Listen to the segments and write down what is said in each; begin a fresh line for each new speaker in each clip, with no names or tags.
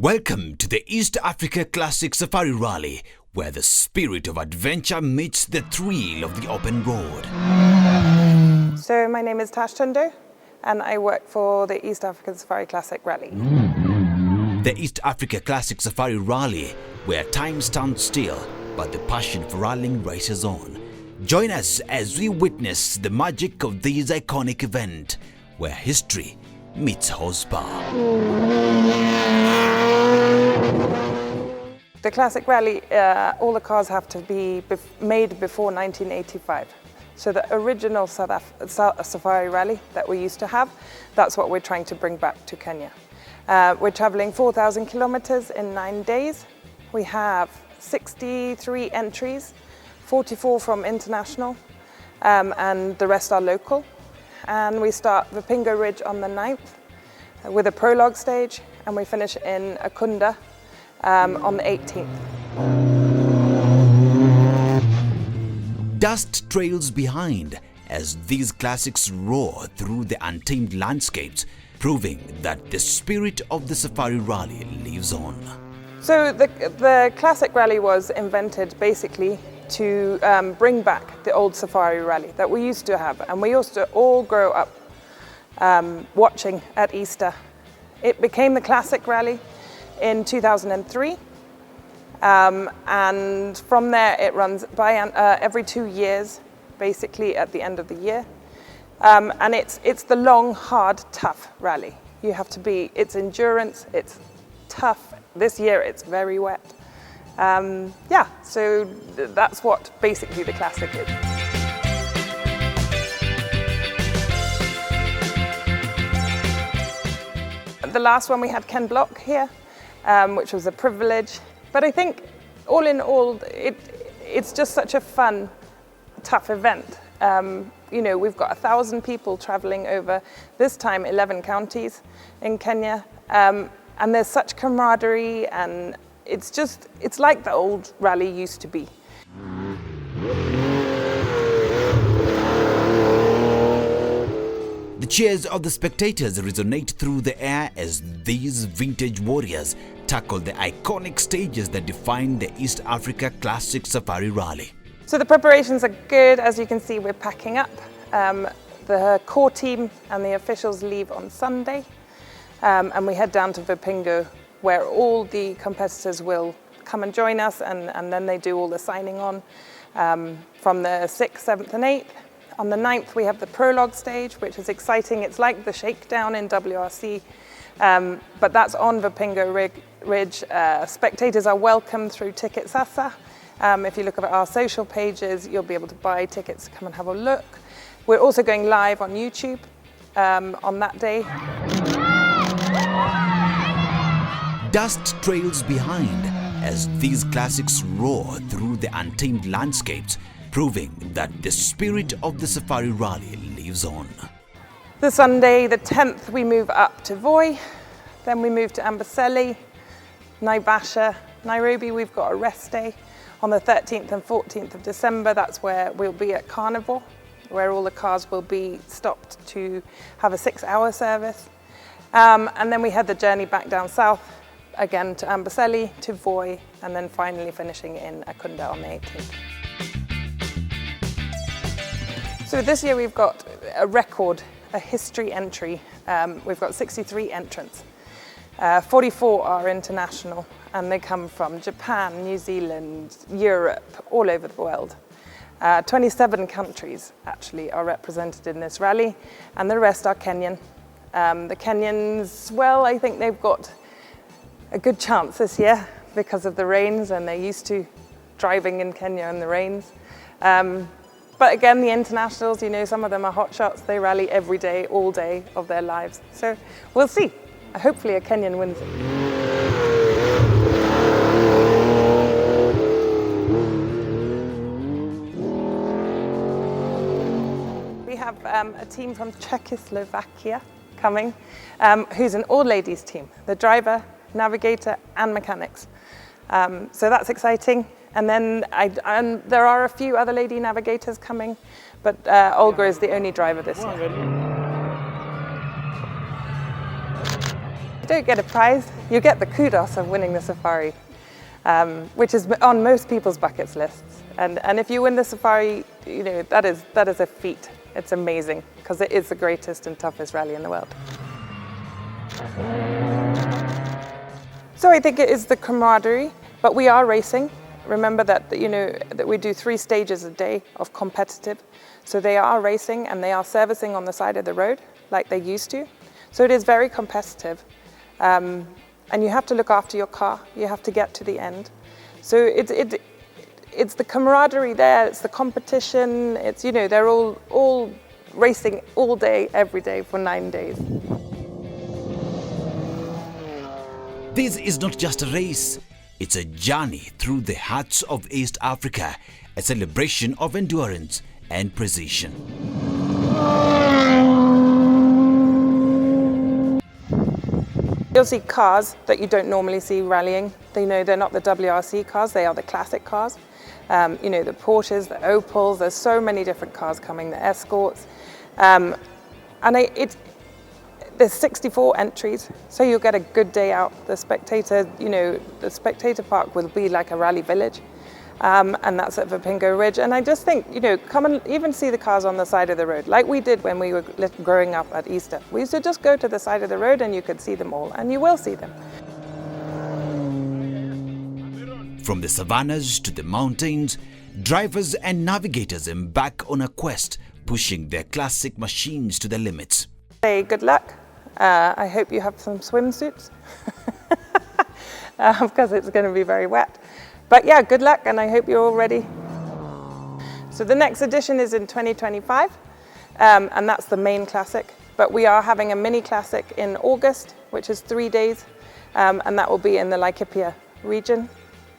Welcome to the East Africa Classic Safari Rally, where the spirit of adventure meets the thrill of the open road.
So my name is Tash Tundo and I work for the East African Safari Classic Rally.
The East Africa Classic Safari Rally, where time stands still, but the passion for rallying races on. Join us as we witness the magic of this iconic event, where history meets horsepower.
The Classic Rally, all the cars have to be made before 1985. So the original Safari Rally that we used to have, that's what we're trying to bring back to Kenya. We're traveling 4,000 kilometers in 9 days. We have 63 entries, 44 from international, and the rest are local. And we start Vipingo Ridge on the 9th with a prologue stage, and we finish in Akunda on the 18th.
Dust trails behind as these classics roar through the untamed landscapes, proving that the spirit of the Safari Rally lives on.
So the Classic Rally was invented basically to bring back the old Safari Rally that we used to have, and we used to all grow up watching at Easter. It became the Classic Rally in 2003, and from there it runs by every 2 years, basically at the end of the year, and it's the long, hard, tough rally. You have to be, it's endurance, it's tough. This year it's very wet. Yeah, so that's what basically the Classic is. The last one we had Ken Block here, which was a privilege. But I think all in all, it's just such a fun, tough event. You know, we've got 1,000 people traveling over, this time 11 counties in Kenya. And there's such camaraderie, and it's like the old rally used to be.
The cheers of the spectators resonate through the air as these vintage warriors tackle the iconic stages that define the East Africa Classic Safari Rally.
So the preparations are good. As you can see, we're packing up. The core team and the officials leave on Sunday. And we head down to Vipingo, where all the competitors will come and join us, and then they do all the signing on from the 6th, 7th and 8th. On the 9th, we have the prologue stage, which is exciting. It's like the shakedown in WRC, but that's on Vipingo Ridge. Spectators are welcome through Ticket Sasa. If you look at our social pages, you'll be able to buy tickets to come and have a look. We're also going live on YouTube on that day.
Dust trails behind as these classics roar through the untamed landscapes, proving that the spirit of the Safari Rally lives on.
The Sunday, the 10th, we move up to Voi, then we move to Amboseli, Naivasha, Nairobi. We've got a rest day on the 13th and 14th of December. That's where we'll be at Carnival, where all the cars will be stopped to have a 6-hour service. And then we had the journey back down south, again to Amboseli, to Voi, and then finally finishing in Akunda on the 18th. So this year we've got a record, a history entry. We've got 63 entrants. 44 are international, and they come from Japan, New Zealand, Europe, all over the world. 27 countries actually are represented in this rally, and the rest are Kenyan. The Kenyans, well, I think they've got a good chance this year because of the rains, and they're used to driving in Kenya in the rains. But again, the internationals, you know, some of them are hot shots. They rally every day, all day of their lives. So we'll see. Hopefully a Kenyan wins it. We have a team from Czechoslovakia coming, who's an all-ladies team. The driver, navigator and mechanics. So that's exciting. And then there are a few other lady navigators coming, but Olga is the only driver this year. You don't get a prize, you get the kudos of winning the safari, which is on most people's bucket lists. And if you win the safari, you know, that is a feat. It's amazing, because it is the greatest and toughest rally in the world. So I think it is the camaraderie, but we are racing. Remember that, you know, that we do 3 stages a day of competitive. So they are racing and they are servicing on the side of the road like they used to. So it is very competitive. And you have to look after your car. You have to get to the end. So it's the camaraderie there. It's the competition. It's, you know, they're all racing all day, every day for 9 days.
This is not just a race, it's a journey through the hearts of East Africa, a celebration of endurance and precision.
You'll see cars that you don't normally see rallying. They're not the WRC cars, they are the classic cars. You know, the Porsches, the Opels, there's so many different cars coming, the Escorts. There's 64 entries, so you'll get a good day out. The spectator park will be like a rally village, and that's at Vapingo Ridge. And I just think, you know, come and even see the cars on the side of the road, like we did when we were growing up at Easter. We used to just go to the side of the road and you could see them all, and you will see them.
From the savannas to the mountains, drivers and navigators embark on a quest, pushing their classic machines to the limits.
Hey, good luck. I hope you have some swimsuits because it's going to be very wet. But yeah, good luck, and I hope you're all ready. So the next edition is in 2025, and that's the main classic. But we are having a mini classic in August, which is 3 days, and that will be in the Laikipia region,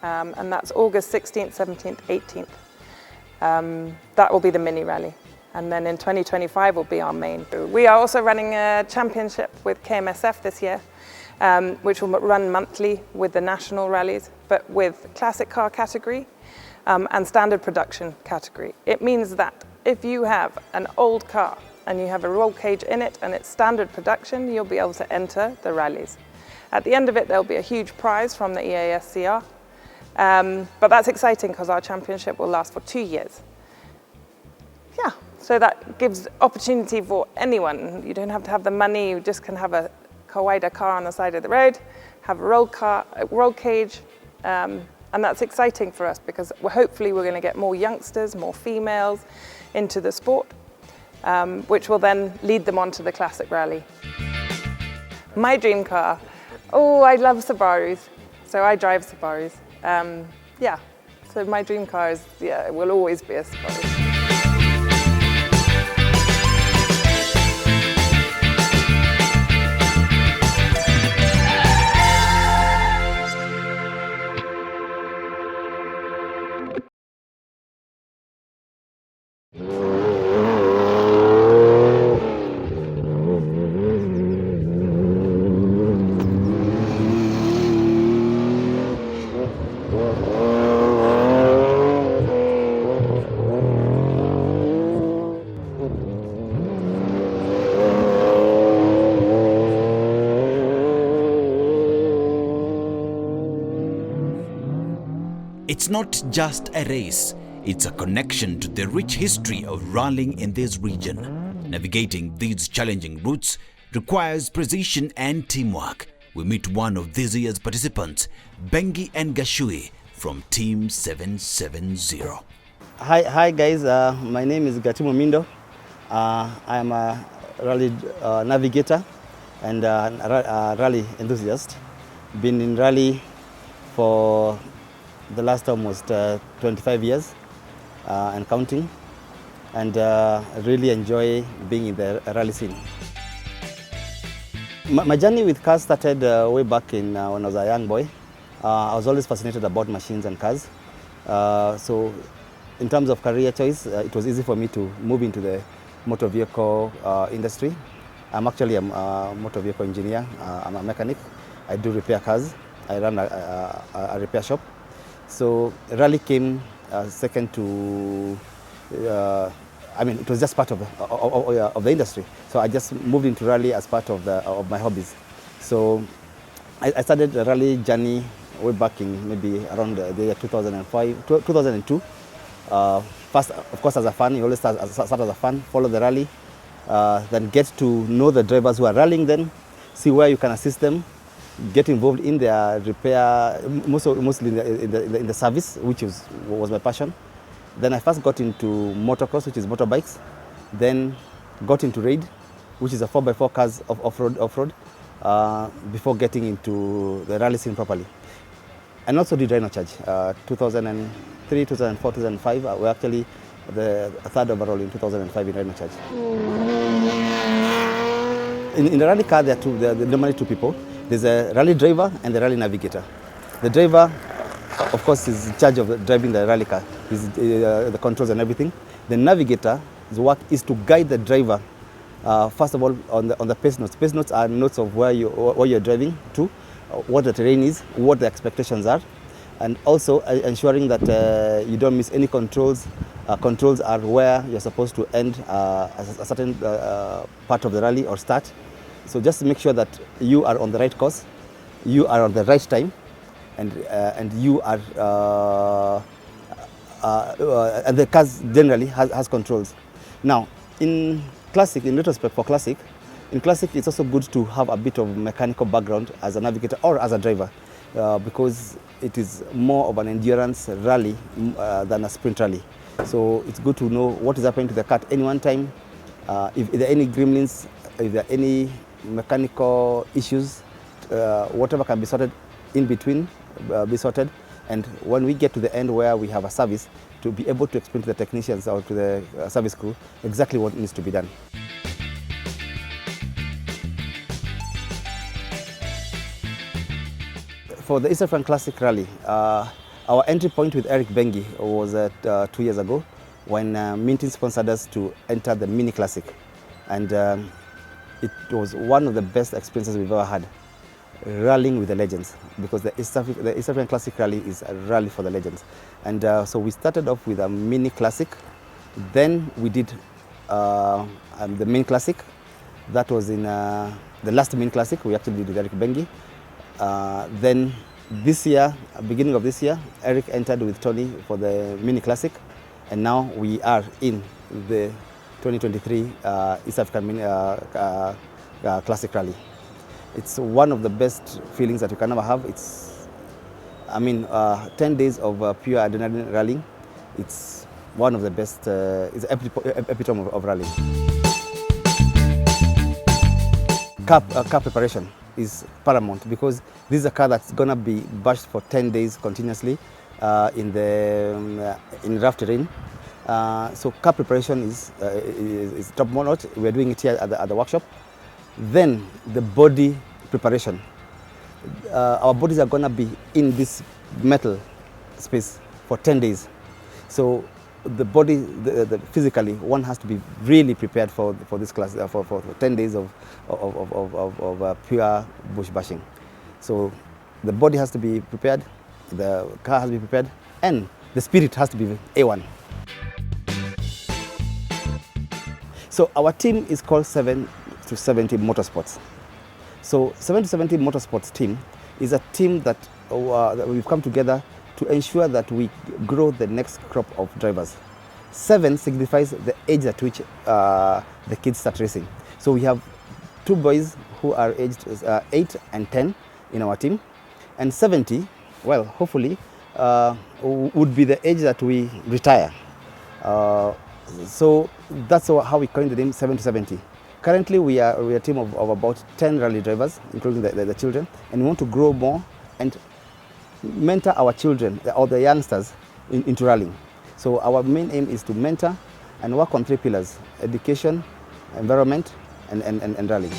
and that's August 16th, 17th, 18th. That will be the mini rally. And then in 2025 will be our main. We are also running a championship with KMSF this year, which will run monthly with the national rallies, but with classic car category and standard production category. It means that if you have an old car and you have a roll cage in it and it's standard production, you'll be able to enter the rallies. At the end of it, there'll be a huge prize from the EASCR. But that's exciting because our championship will last for 2 years. Yeah. So that gives opportunity for anyone. You don't have to have the money, you just can have a kawaida car on the side of the road, have a roll cage, and that's exciting for us because hopefully we're going to get more youngsters, more females into the sport, which will then lead them onto the classic rally. My dream car, I love Subarus, so I drive Subarus. Yeah, so my dream car is, it will always be a Subaru.
It's not just a race, it's a connection to the rich history of rallying in this region. Navigating these challenging routes requires precision and teamwork. We meet one of this year's participants, Bengi and Gashui from Team 770.
Hi guys, my name is Gatimu Mindo. I am a rally navigator and a rally enthusiast. Been in rally for the last almost 25 years and counting, and really enjoy being in the rally scene. My journey with cars started way back in when I was a young boy. I was always fascinated about machines and cars. So in terms of career choice, it was easy for me to move into the motor vehicle industry. I'm actually a motor vehicle engineer. I'm a mechanic. I do repair cars. I run a repair shop. So rally came second to, it was just part of the industry. So I just moved into rally as part of my hobbies. So I started the rally journey way back in maybe around the year 2002. First, of course, as a fan, you always start as a fan, follow the rally, then get to know the drivers who are rallying then, see where you can assist them, get involved in their repair, mostly in the service, which was my passion. Then I first got into motocross, which is motorbikes, then got into raid, which is a 4x4 cars off-road, before getting into the rally scene properly. And also did Rhino Charge. 2003, 2004, 2005, we're actually the third overall in 2005 in Rhino Charge. In the rally car, there are normally two people. There's a rally driver and the rally navigator. The driver, of course, is in charge of driving the rally car. He's the controls and everything. The navigator's work is to guide the driver, first of all, on the pace notes. Pace notes are notes of where you're driving to, what the terrain is, what the expectations are, and also ensuring that you don't miss any controls. Controls are where you're supposed to end a certain part of the rally or start. So just to make sure that you are on the right course, you are on the right time, and you are and the car generally has controls. Now, in retrospect for classic, in classic it's also good to have a bit of mechanical background as a navigator or as a driver, because it is more of an endurance rally than a sprint rally. So it's good to know what is happening to the car at any one time, if there are any gremlins, if there are any mechanical issues, whatever can be sorted in between, be sorted. And when we get to the end where we have a service, to be able to explain to the technicians or to the service crew exactly what needs to be done. For the East African Classic Rally, our entry point with Eric Bengi was 2 years ago when Minty sponsored us to enter the Mini Classic. And it was one of the best experiences we've ever had, rallying with the legends, because the East African Classic Rally is a rally for the legends. And so we started off with a Mini Classic, then we did the Main Classic. That was in the last Main Classic we actually did with Eric Bengi. Then this year, beginning of this year, Eric entered with Tony for the Mini Classic, and now we are in the 2023 East African Classic Rally. It's one of the best feelings that you can ever have. It's, 10 days of pure adrenaline rallying. It's one of the best, it's an epitome of rallying. Car preparation is paramount, because this is a car that's going to be bashed for 10 days continuously in rough terrain. So car preparation is top notch. We're doing it here at the workshop. Then the body preparation. Our bodies are going to be in this metal space for 10 days. So the body, physically, one has to be really prepared for this class, for 10 days of pure bush bashing. So the body has to be prepared, the car has to be prepared, and the spirit has to be A1. So our team is called 7 to 70 Motorsports. So 7 to 70 Motorsports team is a team that we've come together to ensure that we grow the next crop of drivers. 7 signifies the age at which the kids start racing. So we have 2 boys who are aged 8 and 10 in our team, and 70, well, hopefully, would be the age that we retire. So that's how we coined the name 7 to 70. Currently, we are a team of about 10 rally drivers, including the children, and we want to grow more and mentor our children or the youngsters into rallying. So our main aim is to mentor and work on 3 pillars: education, environment, and rallying.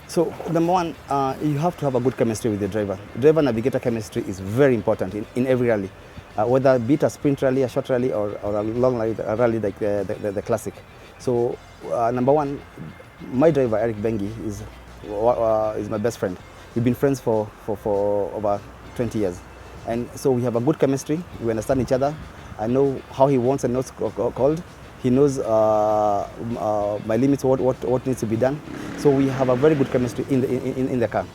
So number one, you have to have a good chemistry with the driver. Driver-navigator chemistry is very important in every rally, whether be it a sprint rally, a short rally, or a long rally like the classic. So number one, my driver, Eric Bengi, is my best friend. We've been friends for over 20 years. And so we have a good chemistry, we understand each other, I know how he wants and what's called. He knows my limits, what needs to be done. So we have a very good chemistry in the car.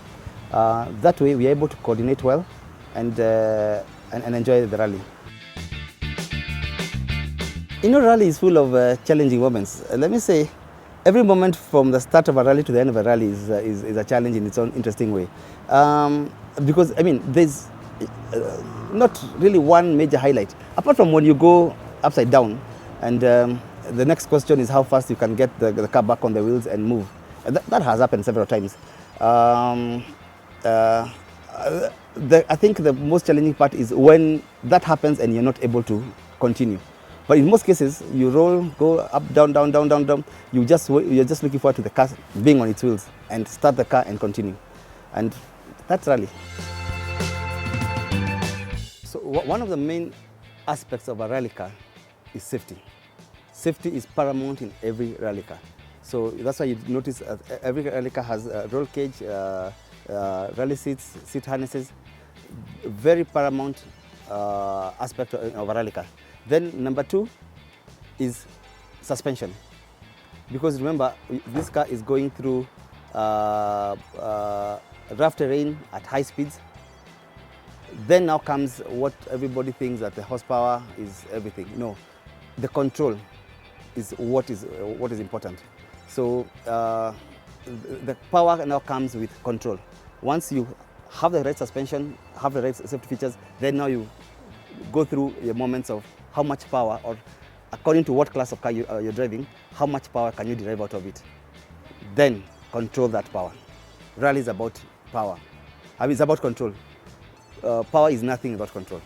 That way we are able to coordinate well and enjoy the rally. You know, rally is full of challenging moments. Let me say, every moment from the start of a rally to the end of a rally is a challenge in its own interesting way. Because, I mean, there's not really one major highlight. Apart from when you go upside down, and the next question is how fast you can get the car back on the wheels and move. And that has happened several times. I think the most challenging part is when that happens and you're not able to continue. But in most cases, you roll, go up, down, down, down, down, down. You're just looking forward to the car being on its wheels and start the car and continue. And that's rally. So one of the main aspects of a rally car is safety. Safety is paramount in every rally car. So that's why you notice every rally car has a roll cage, rally seats, seat harnesses. Very paramount aspect of a rally car. Then number two is suspension. Because remember, this car is going through rough terrain at high speeds. Then now comes what everybody thinks that the horsepower is everything. No, the control is what is important. So the power now comes with control. Once you have the right suspension, have the right safety features, then now you go through your moments of how much power, or according to what class of car you're driving, how much power can you derive out of it. Then control that power. Rally is about power. I mean, it's about control. Power is nothing without control.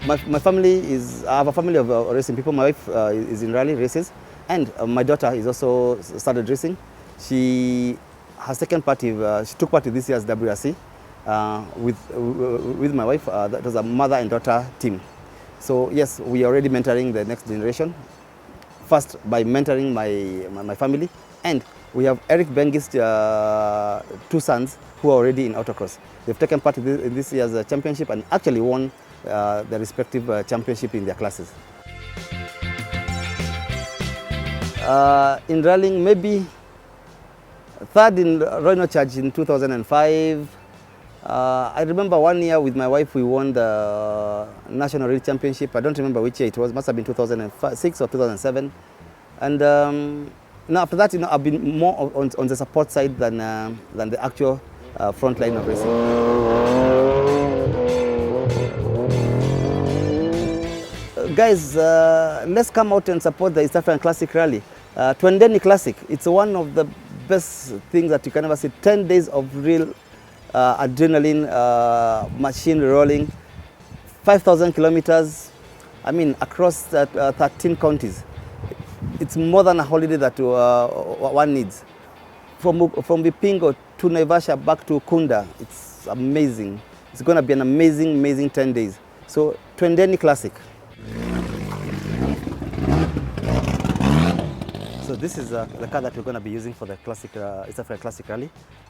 My family is, I have a family of racing people. My wife is in rally races, and my daughter is also started racing. She has taken part in, she took part in this year's WRC with my wife. That was a mother and daughter team. So yes, we are already mentoring the next generation. First by mentoring my family, and we have Eric Bengis' two sons who are already in autocross. They've taken part in this year's championship and actually won the respective championship in their classes. In rallying, maybe third in Rhino Charge in 2005. I remember one year with my wife we won the National Rally Championship. I don't remember which year it was, must have been 2006 or 2007. And now after that, I've been more on the support side than the actual front line of racing. Guys, let's come out and support the East African Classic Rally. Twendeni Classic, it's one of the best things that you can ever see. 10 days of real adrenaline, machine rolling, 5,000 kilometers, I mean, across 13 counties. It's more than a holiday that one needs. From Bipingo to Naivasha back to Kunda, it's amazing. It's going to be an amazing, amazing 10 days. So, Twendeni Classic. So this is the car that we're going to be using for the classic East African Classic Rally.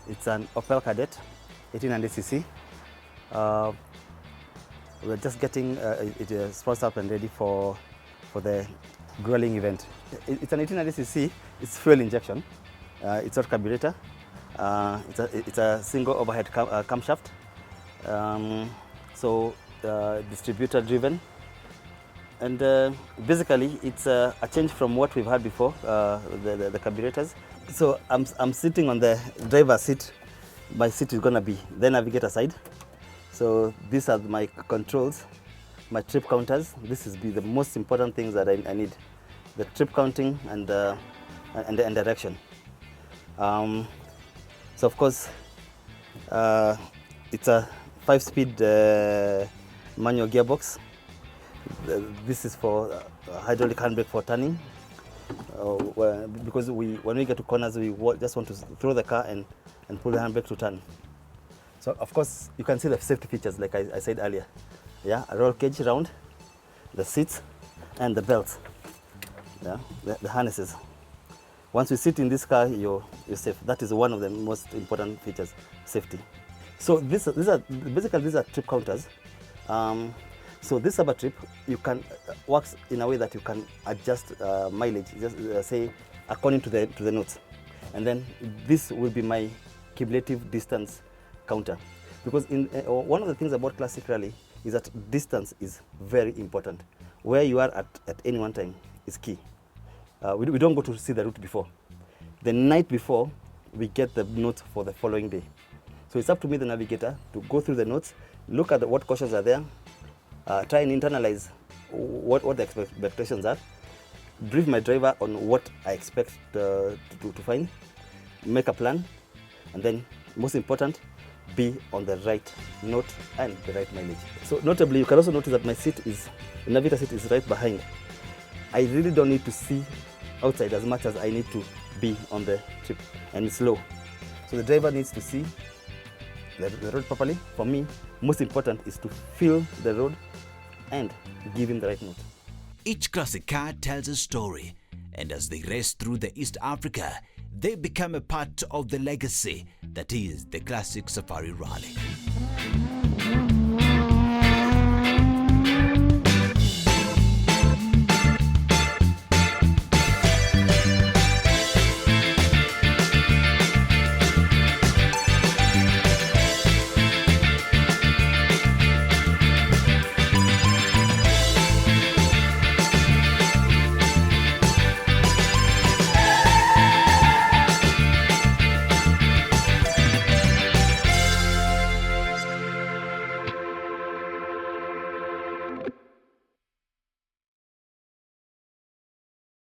It's an Opel Kadett, 1800cc. We're just getting it spruced up and ready for the grilling event. It's an 1800cc. It's fuel injection. It's not carburetor. It's a single overhead camshaft. So distributor driven. And basically, it's a change from what we've had before, the carburetors. So I'm sitting on the driver's seat. My seat is going to be the navigator side. So these are my controls, my trip counters. This is the most important things that I need: the trip counting and direction. So of course, it's a 5-speed manual gearbox. This is for hydraulic handbrake for turning. Because when we get to corners, we just want to throw the car and pull the handbrake to turn. So of course, you can see the safety features like I said earlier. Yeah, a roll cage round, the seats, and the belts. Yeah, the harnesses. Once you sit in this car, you're safe. That is one of the most important features, safety. So these are trip counters. So this Saba trip, you can works in a way that you can adjust mileage, just say according to the notes, and then this will be my cumulative distance counter. Because one of the things about classic rally is that distance is very important. Where you are at any one time is key. We don't go to see the route before. The night before, we get the notes for the following day. So it's up to me, the navigator, to go through the notes, look at what cautions are there, try and internalize what the expectations are, brief my driver on what I expect to find, make a plan, and then, most important, be on the right note and the right mileage. So notably, you can also notice that the navigator seat is right behind. I really don't need to see outside as much as I need to be on the trip, and it's low. So the driver needs to see the road properly. For me, most important is to feel the road and give him the right note.
Each classic car tells a story, and as they race through the East Africa, they become a part of the legacy that is the Classic Safari Rally.